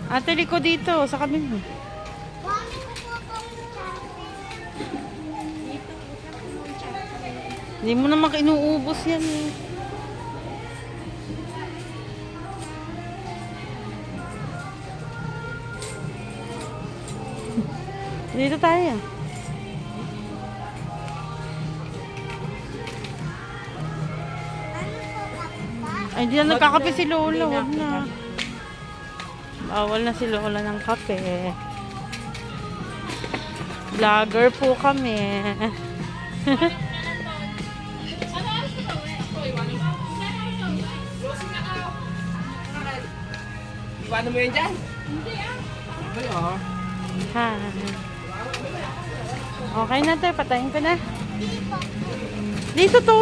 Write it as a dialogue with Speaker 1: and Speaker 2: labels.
Speaker 1: Ate, liko dito, sa kabin mo. Hindi mo naman inuubos yan eh. Dito tayo. Ay, di na nagkakape si Lola. Huwag na. Bawal na si Lola ng kape. Vlogger po kami.
Speaker 2: Iwanan mo yun dyan? Hindi ah.
Speaker 1: Ha. Okay na tayo. Patayin ko na. Dito to.